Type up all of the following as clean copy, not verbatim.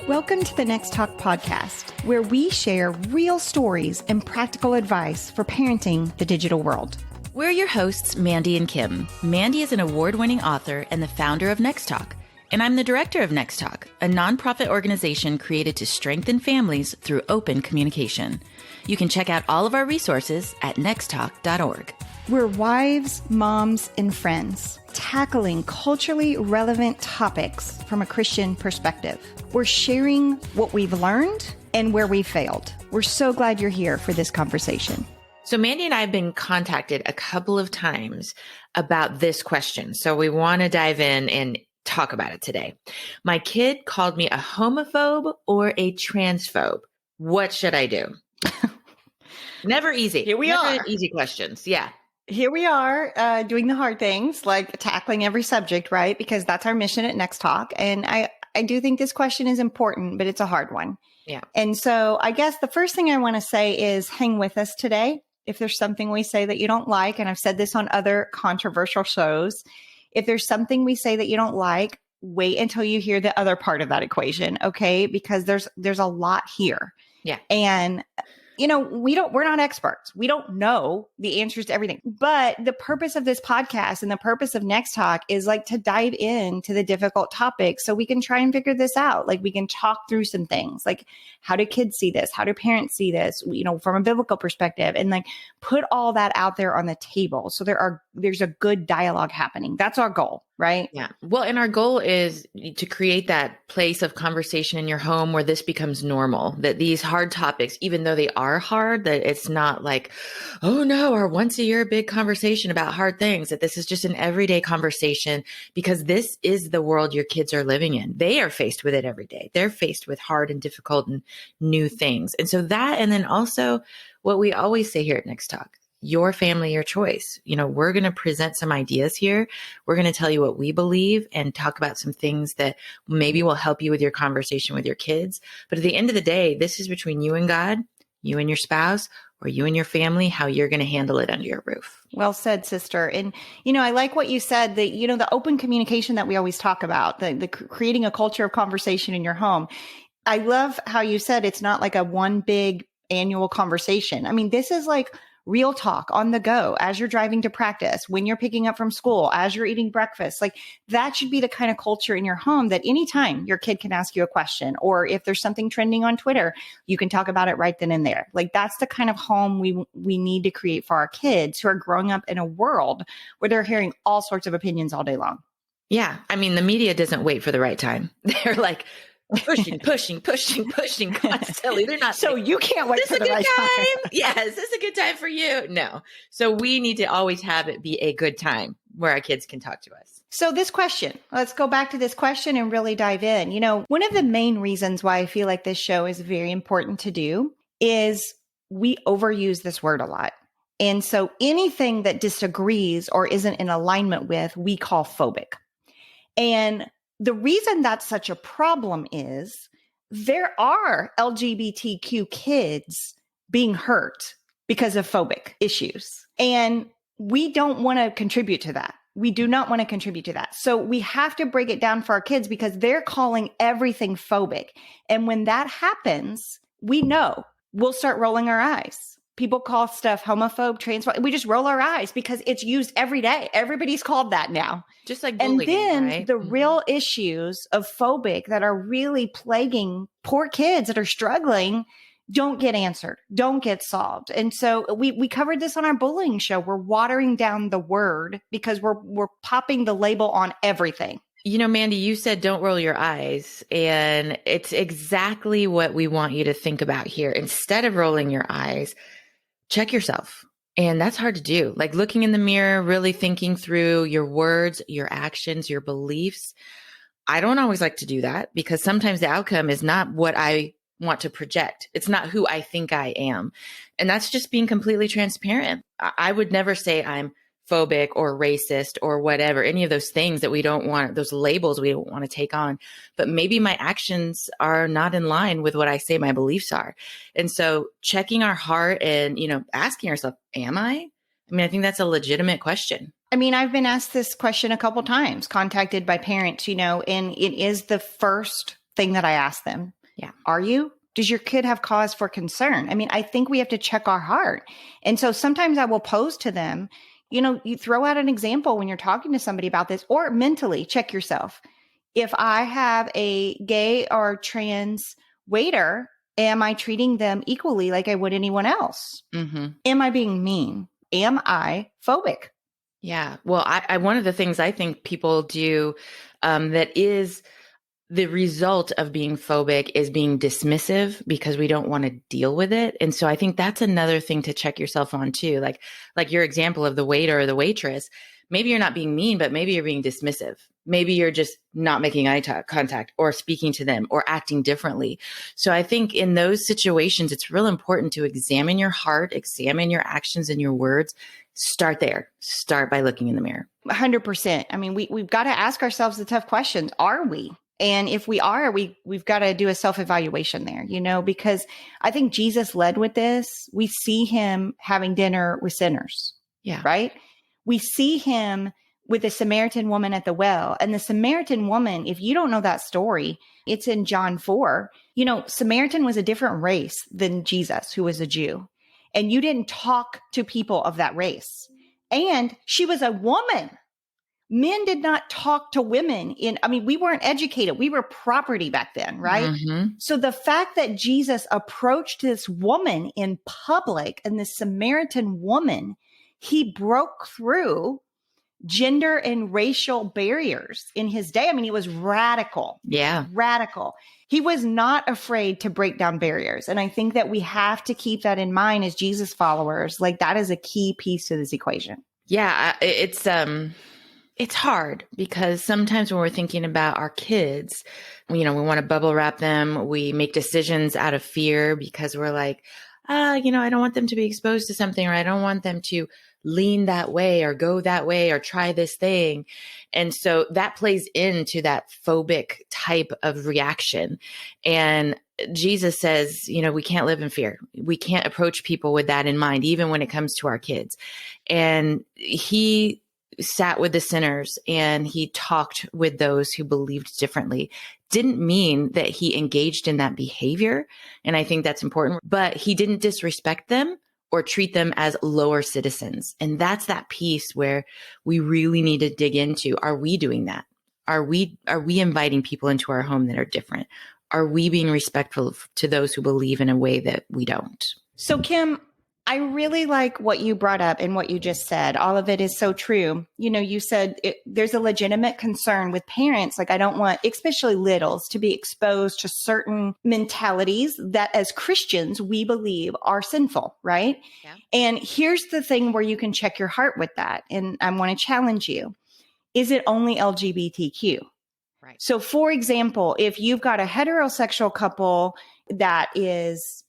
Welcome to the nextTalk podcast, where we share real stories and practical advice for parenting the digital world. We're your hosts, Mandy and Kim. Mandy is an award-winning author and the founder of nextTalk. And I'm the director of nextTalk, a nonprofit organization created to strengthen families through open communication. You can check out all of our resources at nexttalk.org. We're wives, moms, and friends tackling culturally relevant topics from a Christian perspective. We're sharing what we've learned and where we failed. We're so glad you're here for this conversation. So Mandy and I have been contacted a couple of times about this question. So we want to dive in and talk about it today. My kid called me a homophobe or a transphobe. What should I do? Never easy. Here we Never are. Easy questions. Yeah. Here we are doing the hard things, like tackling every subject, right? Because that's our mission at nextTalk. And I do think this question is important, but it's a hard one. Yeah. And so I guess the first thing I want to say is hang with us today. If there's something we say that you don't like, and I've said this on other controversial shows, if there's something we say that you don't like, wait until you hear the other part of that equation, okay? Because there's a lot here. Yeah. And we're not experts. We don't know the answers to everything. But the purpose of this podcast and the purpose of nextTalk is like to dive into the difficult topics so we can try and figure this out. Like we can talk through some things, like how do kids see this? How do parents see this? From a biblical perspective, and like put all that out there on the table. So there's a good dialogue happening. That's our goal, right? Yeah. Well, and our goal is to create that place of conversation in your home where this becomes normal, that these hard topics, even though they are hard, that it's not like, oh no, our once a year big conversation about hard things, that this is just an everyday conversation because this is the world your kids are living in. They are faced with it every day. They're faced with hard and difficult and new things. And so that, and then also what we always say here at nextTalk, your family, your choice. We're going to present some ideas here. We're going to tell you what we believe and talk about some things that maybe will help you with your conversation with your kids. But at the end of the day, this is between you and God, you and your spouse, or you and your family, how you're going to handle it under your roof. Well said, sister. And, I like what you said, that, the open communication that we always talk about, the creating a culture of conversation in your home. I love how you said it's not like a one big annual conversation. I mean, this is like real talk on the go as you're driving to practice, when you're picking up from school, as you're eating breakfast. Like that should be the kind of culture in your home that anytime your kid can ask you a question, or if there's something trending on Twitter, you can talk about it right then and there. Like that's the kind of home we need to create for our kids who are growing up in a world where they're hearing all sorts of opinions all day long. Yeah. I mean, the media doesn't wait for the right time. They're like, pushing constantly. They're not. So you can't wait for the right time. Yes, this is a good time for you. No. So we need to always have it be a good time where our kids can talk to us. So this question, let's go back to this question and really dive in. One of the main reasons why I feel like this show is very important to do is we overuse this word a lot. And so anything that disagrees or isn't in alignment with, we call phobic. And the reason that's such a problem is there are LGBTQ kids being hurt because of phobic issues. And we don't want to contribute to that. We do not want to contribute to that. So we have to break it down for our kids because they're calling everything phobic. And when that happens, we know we'll start rolling our eyes. People call stuff homophobe, transphobe. We just roll our eyes because it's used every day. Everybody's called that now. Just like bullying, and then right? The real issues of phobic that are really plaguing poor kids that are struggling don't get answered, don't get solved. And so we covered this on our bullying show. We're watering down the word because we're popping the label on everything. Mandy, you said don't roll your eyes, and it's exactly what we want you to think about here. Instead of rolling your eyes, check yourself. And that's hard to do. Like looking in the mirror, really thinking through your words, your actions, your beliefs. I don't always like to do that because sometimes the outcome is not what I want to project. It's not who I think I am. And that's just being completely transparent. I would never say I'm phobic or racist or whatever, any of those things that we don't want, those labels we don't want to take on. But maybe my actions are not in line with what I say my beliefs are. And so checking our heart and, asking ourselves, am I? I think that's a legitimate question. I've been asked this question a couple times, contacted by parents, and it is the first thing that I ask them. Yeah. Are you? Does your kid have cause for concern? I mean, I think we have to check our heart. And so sometimes I will pose to them, you throw out an example when you're talking to somebody about this, or mentally check yourself. If I have a gay or trans waiter, am I treating them equally like I would anyone else? Mm-hmm. Am I being mean? Am I phobic? Yeah. Well, I one of the things I think people do that is the result of being phobic is being dismissive because we don't want to deal with it. And so I think that's another thing to check yourself on too. Like your example of the waiter or the waitress, maybe you're not being mean, but maybe you're being dismissive. Maybe you're just not making contact or speaking to them or acting differently. So I think in those situations, it's real important to examine your heart, examine your actions and your words. Start there. Start by looking in the mirror. 100%. I mean, we've got to ask ourselves the tough questions. Are we? And if we are, we've got to do a self-evaluation there, because I think Jesus led with this. We see him having dinner with sinners. Yeah. Right? We see him with the Samaritan woman at the well. And the Samaritan woman, if you don't know that story, it's in John 4. Samaritan was a different race than Jesus, who was a Jew. And you didn't talk to people of that race. And she was a woman. Men did not talk to women we weren't educated. We were property back then, right? Mm-hmm. So the fact that Jesus approached this woman in public and this Samaritan woman, he broke through gender and racial barriers in his day. I mean, he was radical. Yeah. Radical. He was not afraid to break down barriers. And I think that we have to keep that in mind as Jesus followers. Like, that is a key piece to this equation. Yeah. It's hard because sometimes when we're thinking about our kids, we want to bubble wrap them. We make decisions out of fear because we're like, I don't want them to be exposed to something, or I don't want them to lean that way or go that way or try this thing. And so that plays into that phobic type of reaction. And Jesus says, we can't live in fear. We can't approach people with that in mind, even when it comes to our kids. And he sat with the sinners and he talked with those who believed differently. Didn't mean that he engaged in that behavior. And I think that's important, but he didn't disrespect them or treat them as lower citizens. And that's that piece where we really need to dig into. Are we doing that? Are we inviting people into our home that are different? Are we being respectful to those who believe in a way that we don't? So, Kim, I really like what you brought up and what you just said. All of it is so true. You said there's a legitimate concern with parents. Like, I don't want, especially littles, to be exposed to certain mentalities that as Christians, we believe are sinful, right? Yeah. And here's the thing where you can check your heart with that. And I want to challenge you. Is it only LGBTQ? Right. So, for example, if you've got a heterosexual couple that is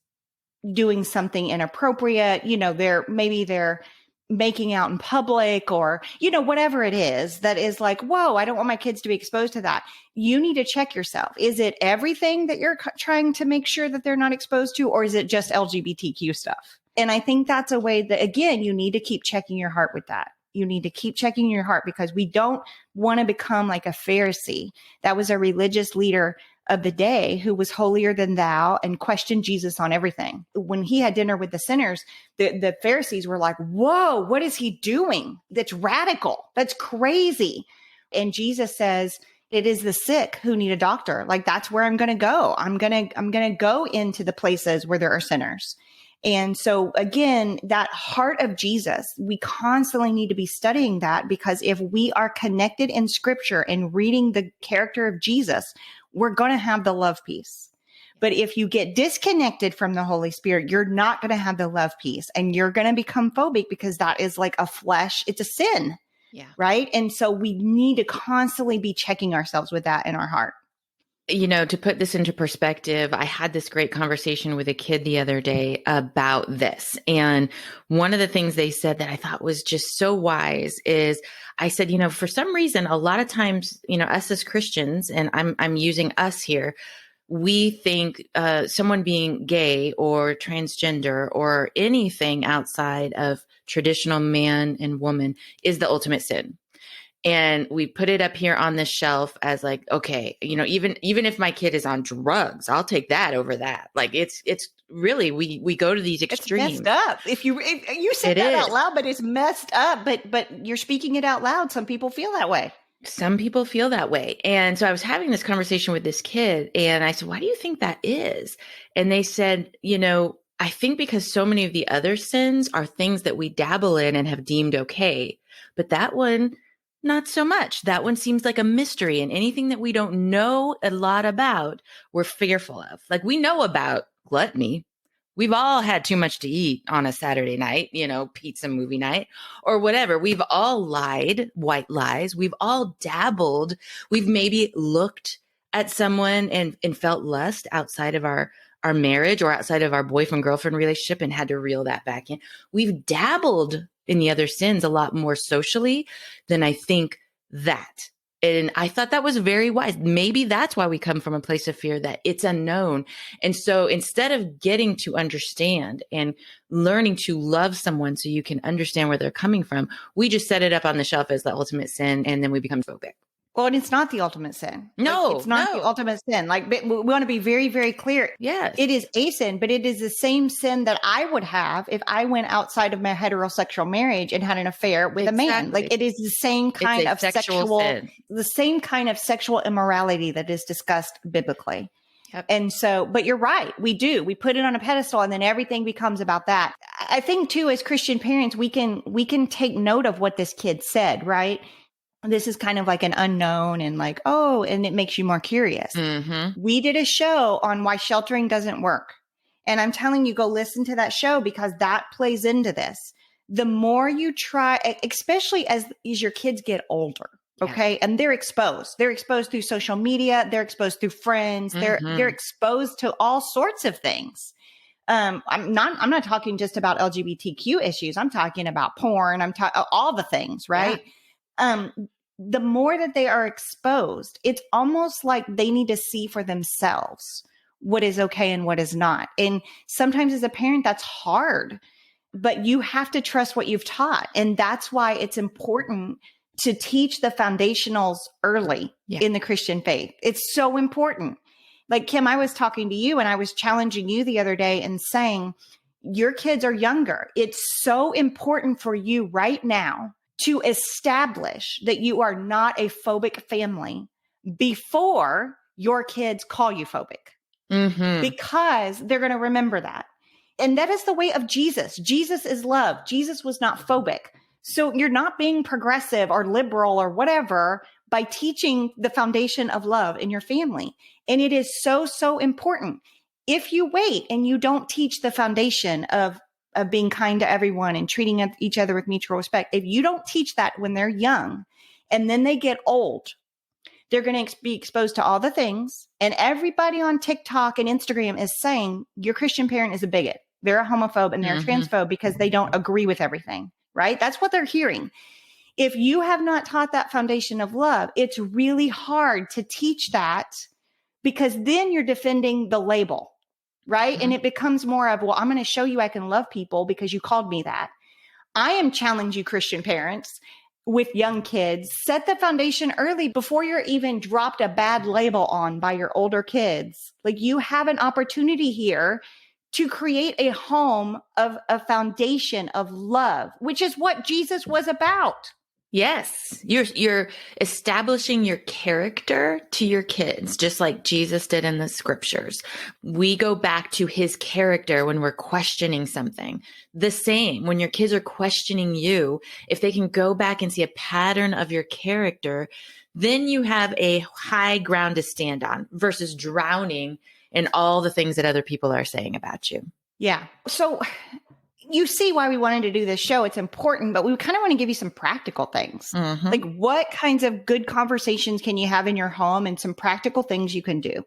doing something inappropriate, they're making out in public or, whatever it is that is like, whoa, I don't want my kids to be exposed to that. You need to check yourself. Is it everything that you're trying to make sure that they're not exposed to, or is it just LGBTQ stuff? And I think that's a way that, again, you need to keep checking your heart with that. You need to keep checking your heart because we don't want to become like a Pharisee. That was a religious leader of the day who was holier than thou and questioned Jesus on everything. When he had dinner with the sinners, the Pharisees were like, whoa, what is he doing? That's radical. That's crazy. And Jesus says, it is the sick who need a doctor. Like, that's where I'm going to go. I'm going to go into the places where there are sinners. And so again, that heart of Jesus, we constantly need to be studying that, because if we are connected in scripture and reading the character of Jesus, we're going to have the love piece. But if you get disconnected from the Holy Spirit, you're not going to have the love piece, and you're going to become phobic because that is like a flesh. It's a sin. Yeah. Right. And so we need to constantly be checking ourselves with that in our heart. To put this into perspective, I had this great conversation with a kid the other day about this. And one of the things they said that I thought was just so wise is I said, for some reason, a lot of times, us as Christians, and I'm using us here, we think someone being gay or transgender or anything outside of traditional man and woman is the ultimate sin. And we put it up here on the shelf as like, okay, even if my kid is on drugs, I'll take that over that. Like it's really, we go to these extremes. It's messed up. If you said that out loud, but it's messed up. But you're speaking it out loud. Some people feel that way. Some people feel that way. And so I was having this conversation with this kid and I said, why do you think that is? And they said, I think because so many of the other sins are things that we dabble in and have deemed okay. But that one, not so much. That one seems like a mystery, and anything that we don't know a lot about, we're fearful of. Like we know about gluttony. We've all had too much to eat on a Saturday night, pizza movie night or whatever. We've all lied, white lies. We've all dabbled. We've maybe looked at someone and felt lust outside of our marriage or outside of our boyfriend-girlfriend relationship and had to reel that back in. We've dabbled in the other sins a lot more socially than I think that. And I thought that was very wise. Maybe that's why we come from a place of fear, that it's unknown. And so instead of getting to understand and learning to love someone so you can understand where they're coming from, we just set it up on the shelf as the ultimate sin, and then we become phobic. Well, and it's not the ultimate sin. No, it's not the ultimate sin. Like, we want to be very, very clear. Yes. It is a sin, but it is the same sin that I would have if I went outside of my heterosexual marriage and had an affair with a man. Like, it is the same kind of sexual sin. The same kind of sexual immorality that is discussed biblically. Yep. And so, but you're right. We put it on a pedestal and then everything becomes about that. I think too, as Christian parents, we can take note of what this kid said, right? This is kind of like an unknown and like, oh, and it makes you more curious. Mm-hmm. We did a show on why sheltering doesn't work. And I'm telling you, go listen to that show because that plays into this. The more you try, especially as your kids get older, okay? And they're exposed. They're exposed through social media. They're exposed through friends. Mm-hmm. They're exposed to all sorts of things. I'm not talking just about LGBTQ issues. I'm talking about porn. I'm talking all the things, right? Yeah. The more that they are exposed, it's almost like they need to see for themselves what is okay and what is not. And sometimes as a parent, that's hard, but you have to trust what you've taught. And that's why it's important to teach the foundationals early in the Christian faith. It's so important. Like Kim, I was talking to you and I was challenging you the other day and saying, your kids are younger. It's so important for you right now to establish that you are not a phobic family before your kids call you phobic, because they're going to remember that. And that is the way of Jesus. Jesus is love. Jesus was not phobic. So you're not being progressive or liberal or whatever by teaching the foundation of love in your family. And it is so, so important. If you wait and you don't teach the foundation of being kind to everyone and treating each other with mutual respect, if you don't teach that when they're young and then they get old, they're going to be exposed to all the things. And everybody on TikTok and Instagram is saying your Christian parent is a bigot. They're a homophobe and they're a transphobe because they don't agree with everything, right? That's what they're hearing. If you have not taught that foundation of love, it's really hard to teach that because then you're defending the label. Right. And it becomes more of, well, I'm going to show you I can love people because you called me that. I am challenging you, Christian parents with young kids, set the foundation early before you're even dropped a bad label on by your older kids. Like you have an opportunity here to create a home of a foundation of love, which is what Jesus was about. Yes, you're establishing your character to your kids, just like Jesus did in the scriptures. We go back to his character when we're questioning something. The same when your kids are questioning you, if they can go back and see a pattern of your character, then you have a high ground to stand on versus drowning in all the things that other people are saying about you. Yeah. So you see why we wanted to do this show. It's important, but we kind of want to give you some practical things. Like what kinds of good conversations can you have in your home and some practical things you can do.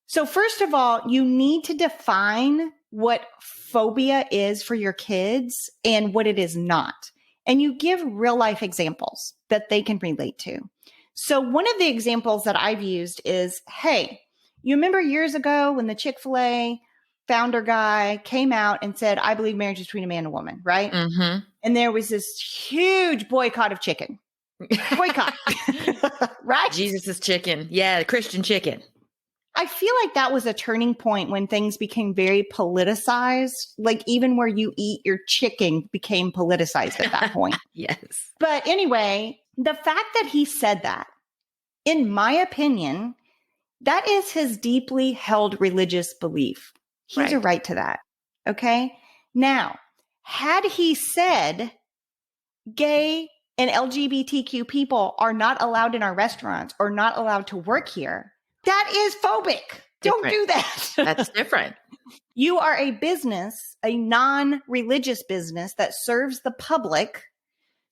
So first of all, you need to define what phobia is for your kids and what it is not. And you give real life examples that they can relate to. So one of the examples that I've used is, hey, you remember years ago when the Chick-fil-A founder guy came out and said, I believe marriage is between a man and a woman, right? And there was this huge boycott of chicken. Boycott. Right? Jesus's chicken. Yeah, the Christian chicken. I feel like that was a turning point when things became very politicized. Like even where you eat your chicken became politicized at that point. Yes. But anyway, the fact that he said that, in my opinion, that is his deeply held religious belief. He has a right to that. Okay. Now, had he said gay and LGBTQ people are not allowed in our restaurants or not allowed to work here, that is phobic. Don't do that. That's different. You are a business, a non-religious business that serves the public.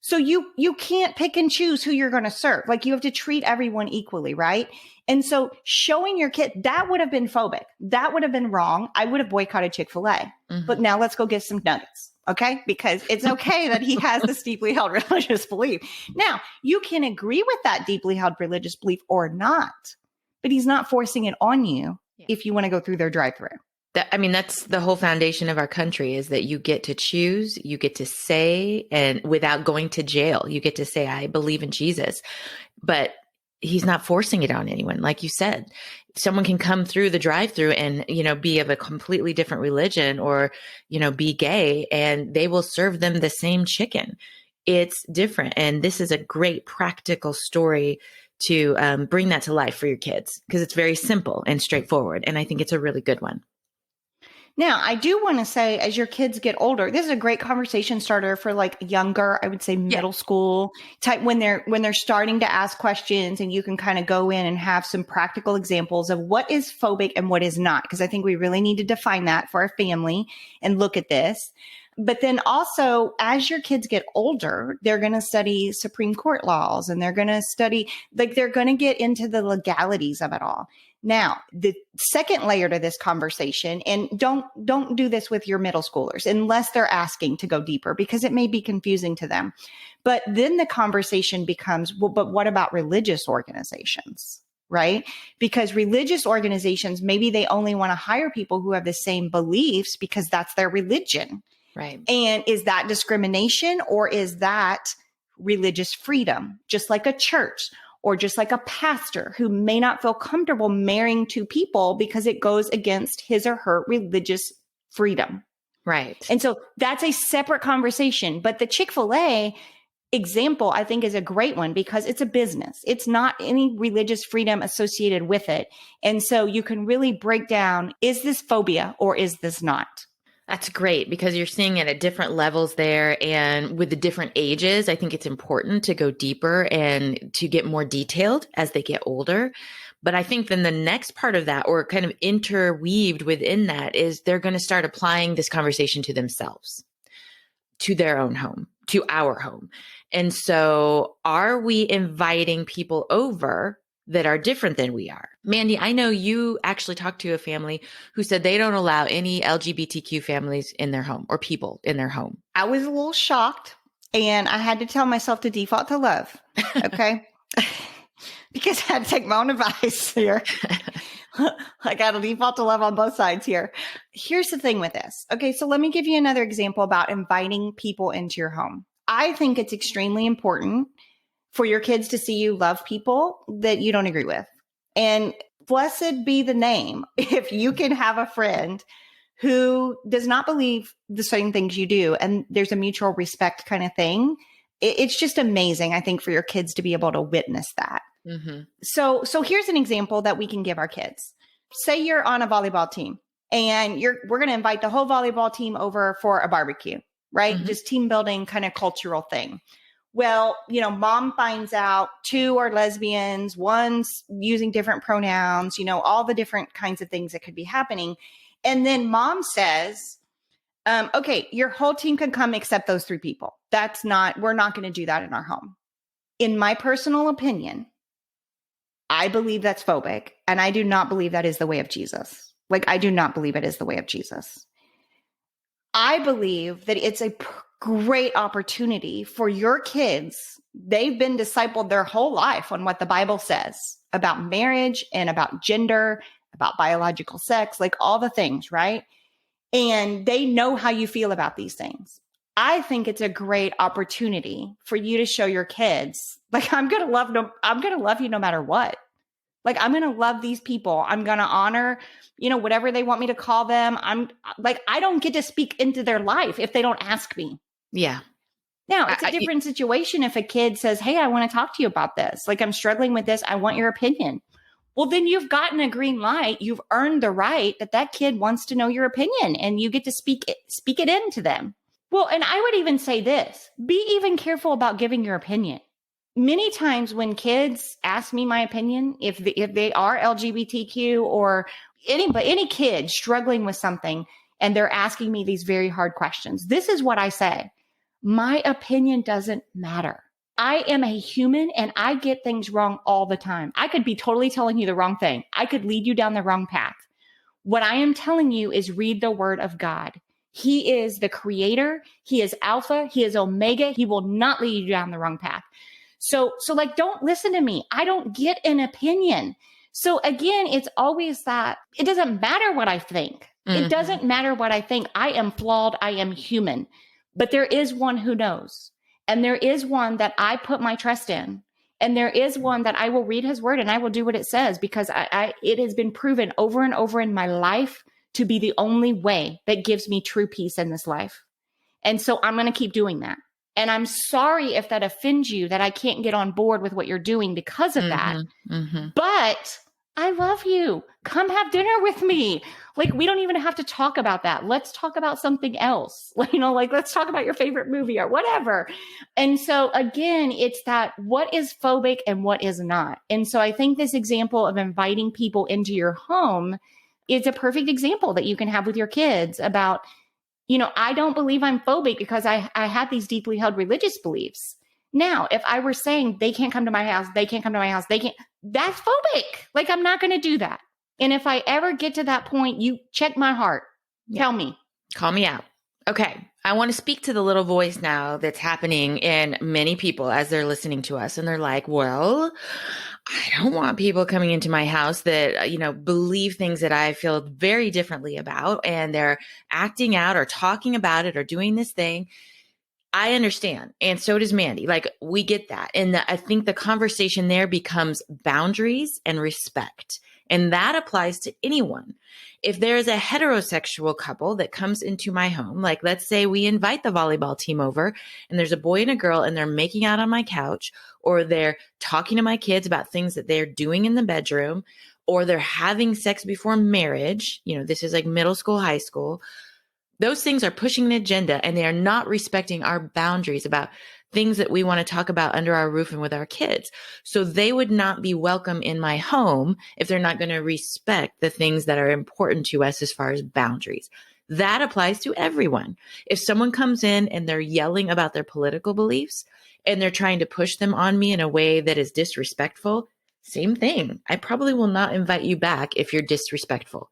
So you can't pick and choose who you're going to serve. Like you have to treat everyone equally, right? And so showing your kid, that would have been phobic. That would have been wrong. I would have boycotted Chick-fil-A. But now let's go get some nuggets. Okay. Because it's okay that he has this deeply held religious belief. Now you can agree with that deeply held religious belief or not, but he's not forcing it on you if you want to go through their drive-through. That's the whole foundation of our country is that you get to choose, you get to say, and without going to jail, you get to say, I believe in Jesus, but he's not forcing it on anyone. Like you said, someone can come through the drive-through and, be of a completely different religion or, be gay, and they will serve them the same chicken. It's different. And this is a great practical story to bring that to life for your kids because it's very simple and straightforward. And I think it's a really good one. Now, I do want to say, as your kids get older, this is a great conversation starter for like younger, I would say middle school type when they're starting to ask questions, and you can kind of go in and have some practical examples of what is phobic and what is not. Because I think we really need to define that for our family and look at this. But then also, as your kids get older, they're going to study Supreme Court laws, and they're going to study, like they're going to get into the legalities of it all. Now, the second layer to this conversation, and don't do this with your middle schoolers unless they're asking to go deeper because it may be confusing to them. But then the conversation becomes, well, but what about religious organizations? Right? Because religious organizations, maybe they only want to hire people who have the same beliefs because that's their religion. Right. And is that discrimination or is that religious freedom? Just like a church or just like a pastor who may not feel comfortable marrying two people because it goes against his or her religious freedom. Right. And so that's a separate conversation. But the Chick-fil-A example, I think, is a great one because it's a business. It's not any religious freedom associated with it. And so you can really break down, is this phobia or is this not? That's great because you're seeing it at different levels there. And with the different ages, I think it's important to go deeper and to get more detailed as they get older. But I think then the next part of that, or kind of interweaved within that, is they're going to start applying this conversation to themselves, to their own home, to our home. And so are we inviting people over that are different than we are? Mandy, I know you actually talked to a family who said they don't allow any LGBTQ families in their home or people in their home. I was a little shocked, and I had to tell myself to default to love. Okay. Because I had to take my own advice here. I got to default to love on both sides here. Here's the thing with this. Okay. So let me give you another example about inviting people into your home. I think it's extremely important for your kids to see you love people that you don't agree with. And blessed be the name if you can have a friend who does not believe the same things you do, and there's a mutual respect kind of thing. It's just amazing, I think, for your kids to be able to witness that. Mm-hmm. So here's an example that we can give our kids. Say you're on a volleyball team, and we're going to invite the whole volleyball team over for a barbecue, right? Mm-hmm. Just team building kind of cultural thing. Well, mom finds out 2 are lesbians, one's using different pronouns, all the different kinds of things that could be happening. And then mom says, okay, your whole team can come except those 3 people. We're not going to do that in our home. In my personal opinion, I believe that's phobic, and I do not believe that is the way of Jesus. Like, I do not believe it is the way of Jesus. I believe that it's a great opportunity for your kids. They've been discipled their whole life on what the Bible says about marriage and about gender, about biological sex, like all the things, right? And they know how you feel about these things. I think it's a great opportunity for you to show your kids, like, I'm going to love you no matter what. Like, I'm going to love these people. I'm going to honor, whatever they want me to call them. I'm like, I don't get to speak into their life if they don't ask me. Yeah. Now, it's a different situation if a kid says, hey, I want to talk to you about this. Like, I'm struggling with this. I want your opinion. Well, then you've gotten a green light. You've earned the right that kid wants to know your opinion, and you get to speak it into them. Well, and I would even say this, be even careful about giving your opinion. Many times when kids ask me my opinion, if they are LGBTQ or any kid struggling with something, and they're asking me these very hard questions, this is what I say. My opinion doesn't matter. I am a human and I get things wrong all the time. I could be totally telling you the wrong thing. I could lead you down the wrong path. What I am telling you is read the word of God. He is the creator. He is Alpha. He is Omega. He will not lead you down the wrong path. So like, don't listen to me. I don't get an opinion. So again, it's always that it doesn't matter what I think. Mm-hmm. It doesn't matter what I think. I am flawed. I am human. But there is one who knows. And there is one that I put my trust in. And there is one that I will read his word and I will do what it says, because it has been proven over and over in my life to be the only way that gives me true peace in this life. And so I'm going to keep doing that. And I'm sorry if that offends you, that I can't get on board with what you're doing because of that. Mm-hmm. But I love you. Come have dinner with me. Like, we don't even have to talk about that. Let's talk about something else. Let's talk about your favorite movie or whatever. And so again, it's that what is phobic and what is not. And so I think this example of inviting people into your home is a perfect example that you can have with your kids about, I don't believe I'm phobic because I have these deeply held religious beliefs. Now, if I were saying they can't come to my house, that's phobic. Like, I'm not going to do that. And if I ever get to that point, you check my heart. Yeah. Tell me. Call me out. Okay. I want to speak to the little voice now that's happening in many people as they're listening to us. And they're like, well, I don't want people coming into my house that, believe things that I feel very differently about. And they're acting out or talking about it or doing this thing. I understand. And so does Mandy. Like, we get that. And I think the conversation there becomes boundaries and respect. And that applies to anyone. If there is a heterosexual couple that comes into my home, like let's say we invite the volleyball team over and there's a boy and a girl and they're making out on my couch, or they're talking to my kids about things that they're doing in the bedroom, or they're having sex before marriage. This is like middle school, high school. Those things are pushing an agenda and they are not respecting our boundaries about things that we want to talk about under our roof and with our kids. So they would not be welcome in my home if they're not going to respect the things that are important to us as far as boundaries. That applies to everyone. If someone comes in and they're yelling about their political beliefs and they're trying to push them on me in a way that is disrespectful, same thing. I probably will not invite you back if you're disrespectful.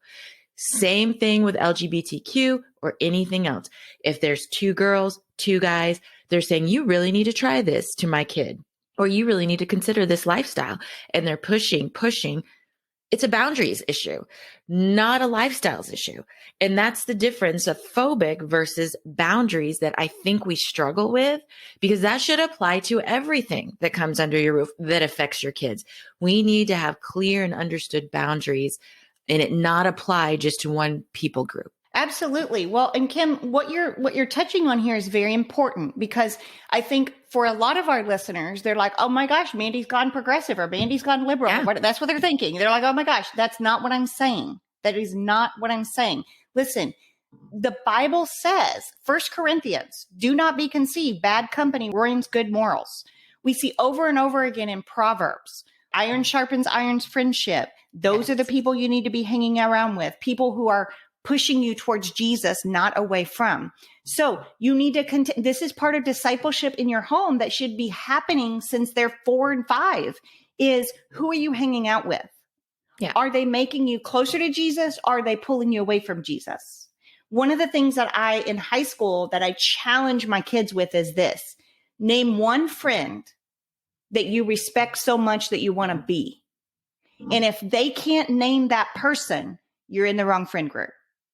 Same thing with LGBTQ or anything else. If there's two girls, two guys, they're saying, you really need to try this to my kid, or you really need to consider this lifestyle. And they're pushing. It's a boundaries issue, not a lifestyles issue. And that's the difference of phobic versus boundaries that I think we struggle with, because that should apply to everything that comes under your roof that affects your kids. We need to have clear and understood boundaries and it not apply just to one people group. Absolutely. Well, and Kim, what you're touching on here is very important, because I think for a lot of our listeners, they're like, oh my gosh, Mandy's gone progressive or Mandy's gone liberal. Yeah. That's what they're thinking. They're like, oh my gosh, that's not what I'm saying. That is not what I'm saying. Listen, the Bible says, 1 Corinthians, do not be conceived. Bad company ruins good morals. We see over and over again in Proverbs, iron sharpens iron's friendship. Those are the people you need to be hanging around with, people who are pushing you towards Jesus, not away from. So you need to this is part of discipleship in your home that should be happening since they're 4 and 5, is who are you hanging out with? Yeah. Are they making you closer to Jesus? Or are they pulling you away from Jesus? One of the things that in high school that I challenge my kids with is this: name one friend that you respect so much that you want to be. And if they can't name that person, you're in the wrong friend group.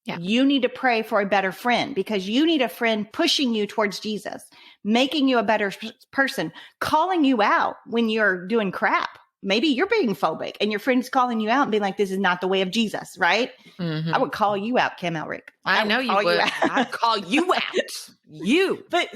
Yeah. You need to pray for a better friend because you need a friend pushing you towards Jesus, making you a better person, calling you out when you're doing crap. Maybe you're being phobic and your friend's calling you out and being like, this is not the way of Jesus, right? Mm-hmm. I would call you out, Kim Elric. I know you would. I'd call you out. You. But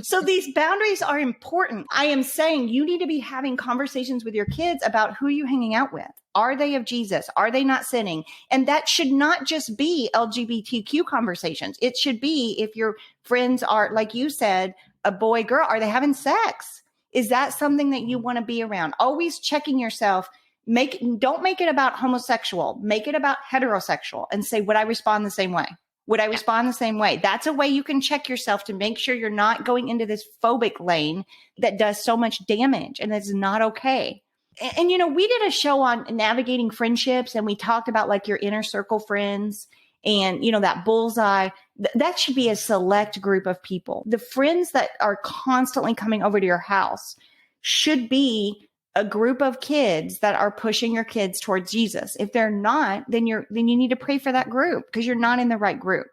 so these boundaries are important. I am saying you need to be having conversations with your kids about who you're hanging out with. Are they of Jesus? Are they not sinning? And that should not just be LGBTQ conversations. It should be if your friends are, like you said, a boy, girl, are they having sex? Is that something that you want to be around? Always checking yourself. Don't make it about homosexual. Make it about heterosexual and say, would I respond the same way? Would I respond the same way? That's a way you can check yourself to make sure you're not going into this phobic lane that does so much damage and it's not okay. And, you know, we did a show on navigating friendships and we talked about like your inner circle friends and, you know, that bullseye. That should be a select group of people. The friends that are constantly coming over to your house should be a group of kids that are pushing your kids towards Jesus. If they're not, then you need to pray for that group because you're not in the right group.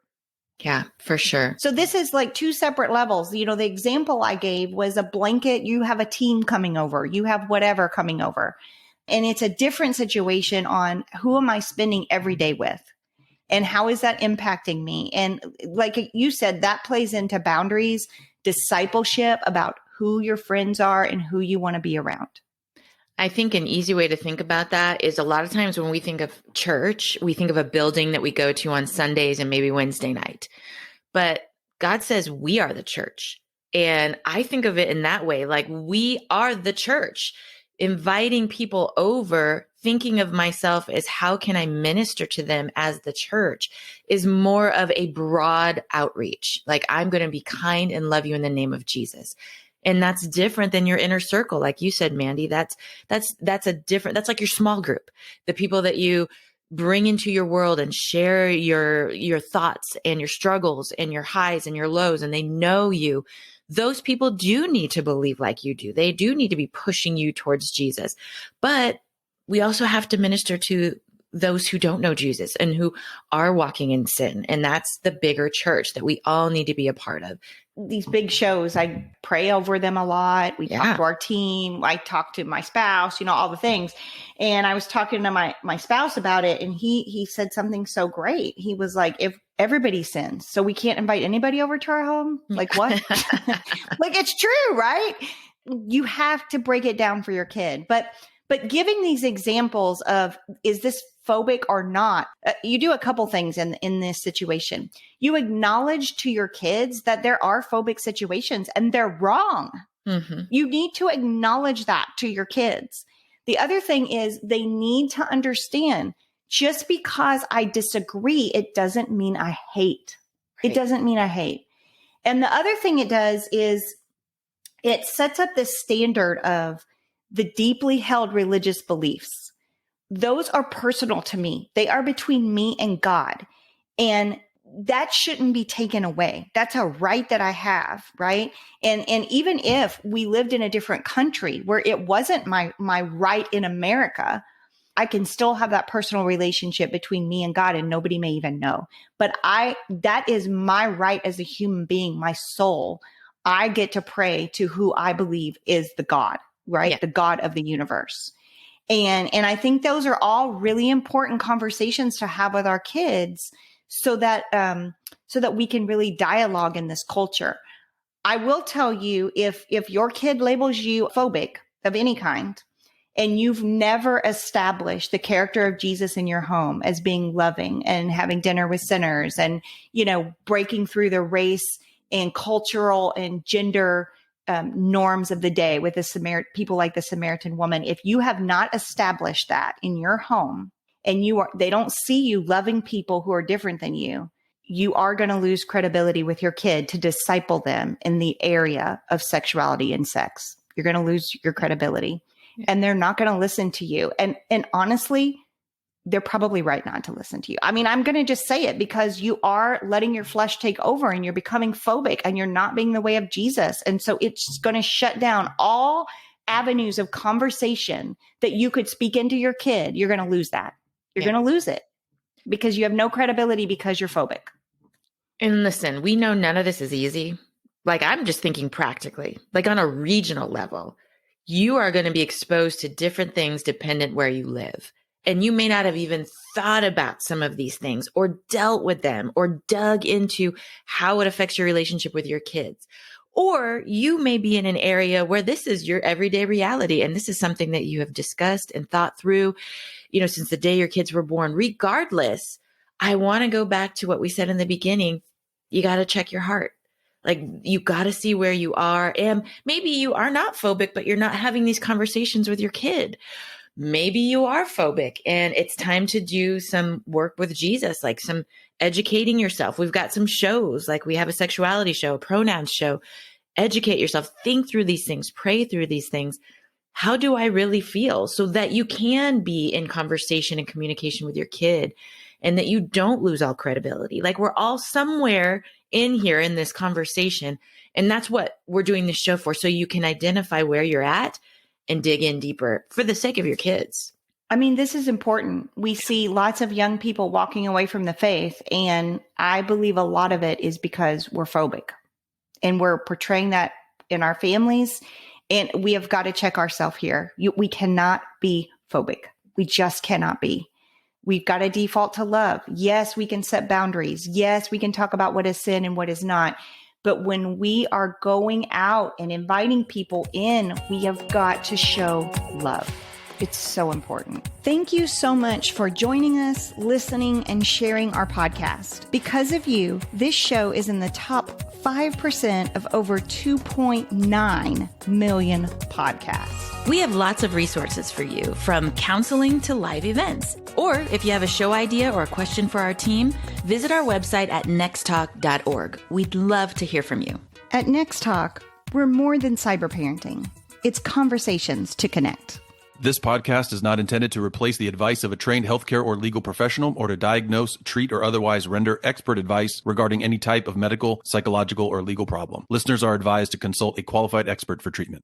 Yeah, for sure. So this is like two separate levels. You know, the example I gave was a blanket. You have a team coming over, you have whatever coming over. And it's a different situation on who am I spending every day with? And how is that impacting me? And like you said, that plays into boundaries, discipleship about who your friends are and who you want to be around. I think an easy way to think about that is a lot of times when we think of church, we think of a building that we go to on Sundays and maybe Wednesday night. But God says we are the church. And I think of it in that way, like we are the church, inviting people over, thinking of myself as how can I minister to them as the church is more of a broad outreach. Like I'm going to be kind and love you in the name of Jesus. And that's different than your inner circle. Like you said, Mandy, that's like your small group, the people that you bring into your world and share your thoughts and your struggles and your highs and your lows. And they know you. Those people do need to believe like you do. They do need to be pushing you towards Jesus. But we also have to minister to those who don't know Jesus and who are walking in sin. And that's the bigger church that we all need to be a part of. These big shows, I pray over them a lot. We talk to our team. I talk to my spouse, you know, all the things. And I was talking to my spouse about it. And he said something so great. He was like, if everybody sins, so we can't invite anybody over to our home. Like what? Like it's true, right? You have to break it down for your kid. But giving these examples of, is this phobic or not? You do a couple things in this situation. You acknowledge to your kids that there are phobic situations and they're wrong. Mm-hmm. You need to acknowledge that to your kids. The other thing is they need to understand just because I disagree, it doesn't mean I hate. Right. It doesn't mean I hate. And the other thing it does is it sets up this standard of the deeply held religious beliefs. Those are personal to me. They are between me and God. And that shouldn't be taken away. That's a right that I have, right? And even if we lived in a different country where it wasn't my right in America, I can still have that personal relationship between me and God and nobody may even know. But that is my right as a human being, my soul. I get to pray to who I believe is the God, right? Yeah. The God of the universe. And I think those are all really important conversations to have with our kids so that we can really dialogue in this culture. I will tell you, if your kid labels you phobic of any kind, and you've never established the character of Jesus in your home as being loving and having dinner with sinners and, you know, breaking through the race and cultural and gender norms of the day with people like the Samaritan woman, if you have not established that in your home and they don't see you loving people who are different than you, you are going to lose credibility with your kid to disciple them in the area of sexuality and sex. You're going to lose your credibility and they're not going to listen to you. And honestly, they're probably right not to listen to you. I mean, I'm going to just say it because you are letting your flesh take over and you're becoming phobic and you're not being the way of Jesus. And so it's going to shut down all avenues of conversation that you could speak into your kid. You're going to lose that. You're going to lose it. because you have no credibility because you're phobic. And listen, we know none of this is easy. Like, I'm just thinking practically, like on a regional level, you are going to be exposed to different things dependent where you live. And you may not have even thought about some of these things or dealt with them or dug into how it affects your relationship with your kids. Or you may be in an area where this is your everyday reality. And this is something that you have discussed and thought through, since the day your kids were born. Regardless, I want to go back to what we said in the beginning. You got to check your heart. Like, you got to see where you are. And maybe you are not phobic, but you're not having these conversations with your kid. Maybe you are phobic and it's time to do some work with Jesus, like some educating yourself. We've got some shows, like we have a sexuality show, a pronouns show. Educate yourself, think through these things, pray through these things. How do I really feel? So that you can be in conversation and communication with your kid and that you don't lose all credibility. Like, we're all somewhere in here in this conversation. And that's what we're doing this show for. So you can identify where you're at and dig in deeper for the sake of your kids. I mean, this is important. We see lots of young people walking away from the faith, and I believe a lot of it is because we're phobic and we're portraying that in our families, and we have got to check ourselves here. We cannot be phobic. We just cannot be. We've got to default to love. Yes, we can set boundaries. Yes, we can talk about what is sin and what is not. But when we are going out and inviting people in, we have got to show love. It's so important. Thank you so much for joining us, listening, and sharing our podcast. Because of you, this show is in the top 5% of over 2.9 million podcasts. We have lots of resources for you, from counseling to live events. Or if you have a show idea or a question for our team, visit our website at nexttalk.org. We'd love to hear from you. At nextTalk, we're more than cyberparenting. It's conversations to connect. This podcast is not intended to replace the advice of a trained healthcare or legal professional or to diagnose, treat, or otherwise render expert advice regarding any type of medical, psychological, or legal problem. Listeners are advised to consult a qualified expert for treatment.